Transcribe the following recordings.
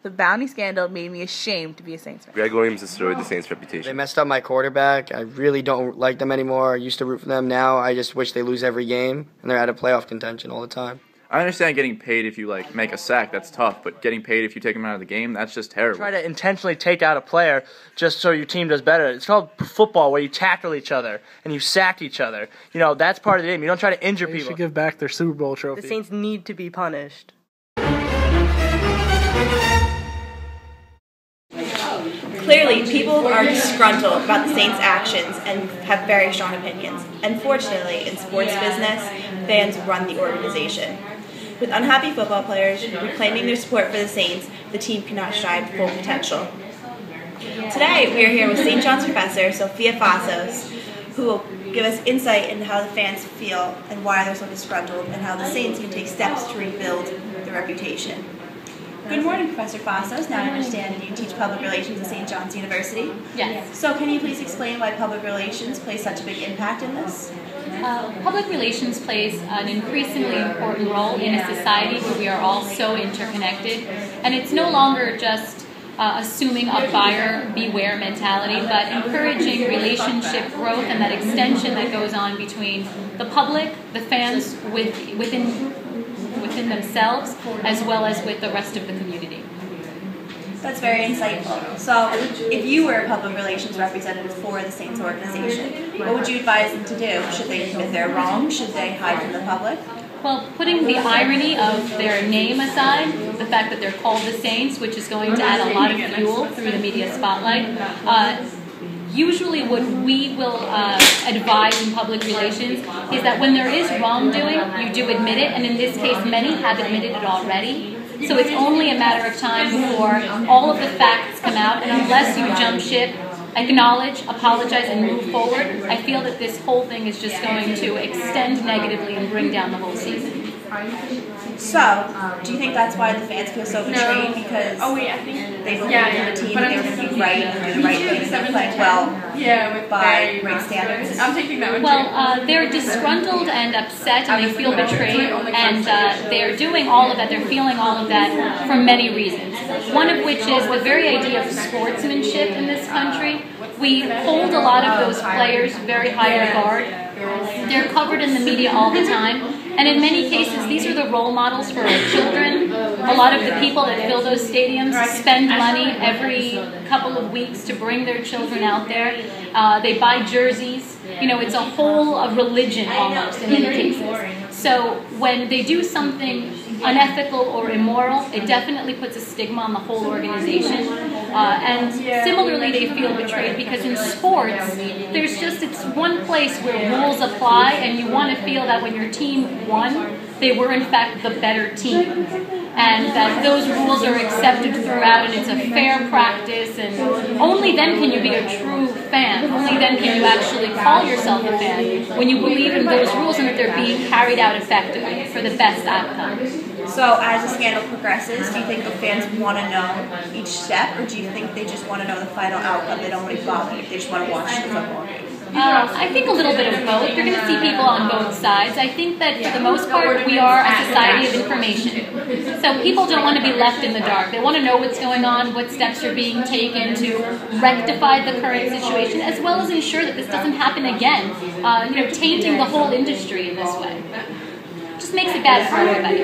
The bounty scandal made me ashamed to be a Saints fan. Greg Williams destroyed the Saints' They reputation. messed up my quarterback. I really don't like them anymore. I used to root for them. Now I just wish they lose every game, and they're out of playoff contention all the time. I understand getting paid if you make a sack, that's tough, but getting paid if you take them out of the game, that's just terrible. Try to intentionally take out a player just so your team does better. It's called football, where you tackle each other and you sack each other. You know, that's part of the game. You don't try to injure They people. should give back their Super Bowl trophy. The Saints need to be punished. Clearly, people are disgruntled about the Saints' actions and have very strong opinions. Unfortunately, in sports business, fans run the organization. With unhappy football players reclaiming their support for the Saints, the team cannot strive to full potential. Today, we are here with St. John's professor Sophia Fassos, who will give us insight into how the fans feel and why they're so disgruntled, and how the Saints can take steps to rebuild their reputation. Good morning, Professor Fassos. Now I understand you teach public relations at St. John's University. Yes. So can you please explain why public relations plays such a big impact in this? Public relations plays an increasingly important role in a society where we are all so interconnected, and it's no longer just assuming a buyer beware mentality, but encouraging relationship growth and that extension that goes on between the public, the fans within themselves, as well as with the rest of the community. That's very insightful. So, if you were a public relations representative for the Saints organization, what would you advise them to do? Should they admit they're wrong? Should they hide from the public? Well, putting the irony of their name aside, the fact that they're called the Saints, which is going to add a lot of fuel through the media spotlight, usually what we will advise in public relations is that when there is wrongdoing, you do admit it, and in this case, many have admitted it already. So it's only a matter of time before all of the facts come out, and unless you jump ship, acknowledge, apologize, and move forward, I feel that this whole thing is just going to extend negatively and bring down the whole season. So, do you think that's why the fans feel so betrayed? Because they believe in the team and they're going to be right and do the right thing and they're playing well by great standards? Well, they're disgruntled and upset and they feel betrayed, and they're doing all of that, they're feeling all of that for many reasons. One of which is the very idea of sportsmanship in this country. We hold a lot of those players very high regard. They're covered in the media all the time. And in many cases, these are the role models for our children. A lot of the people that fill those stadiums spend money every couple of weeks to bring their children out there. They buy jerseys. You know, it's a whole religion almost in many cases. So when they do something unethical or immoral, it definitely puts a stigma on the whole organization. And similarly, they feel betrayed because in sports, it's one place where rules apply, and you want to feel that when your team won, they were in fact the better team. And that those rules are accepted throughout, and it's a fair practice, and only then can you be a true fan. Only then can you actually call yourself a fan, when you believe in those rules and that they're being carried out effectively for the best outcome. So, as the scandal progresses, do you think the fans want to know each step, or do you think they just want to know the final outcome? They don't want to be bothered, they just want to watch the football game? I think a little bit of both. You're going to see people on both sides. I think that for the most part, we are a society of information. So people don't want to be left in the dark. They want to know what's going on, what steps are being taken to rectify the current situation, as well as ensure that this doesn't happen again, tainting the whole industry in this way. Just makes it bad for everybody.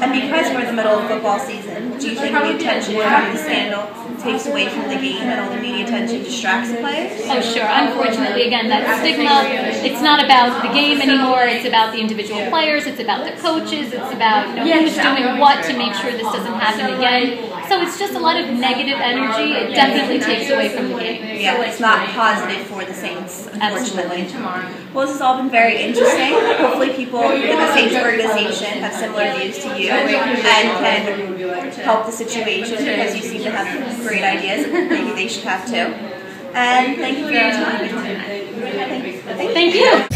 And because we're in the middle of football season, do you think the attention from the scandal takes away from the game and all the media attention distracts the players? Oh, sure. Unfortunately, again, that stigma, it's not about the game anymore. It's about the individual players. It's about the coaches. It's about who's doing what to make sure this doesn't happen again. So it's just a lot of negative energy. It definitely takes away from the game. Yeah, it's not positive for the Saints, unfortunately. Well, this has all been very interesting. Hopefully people in the Saints organization have similar views to you and can help the situation, because you seem to have great ideas and maybe they should have too. And thank you for your time. Thank you.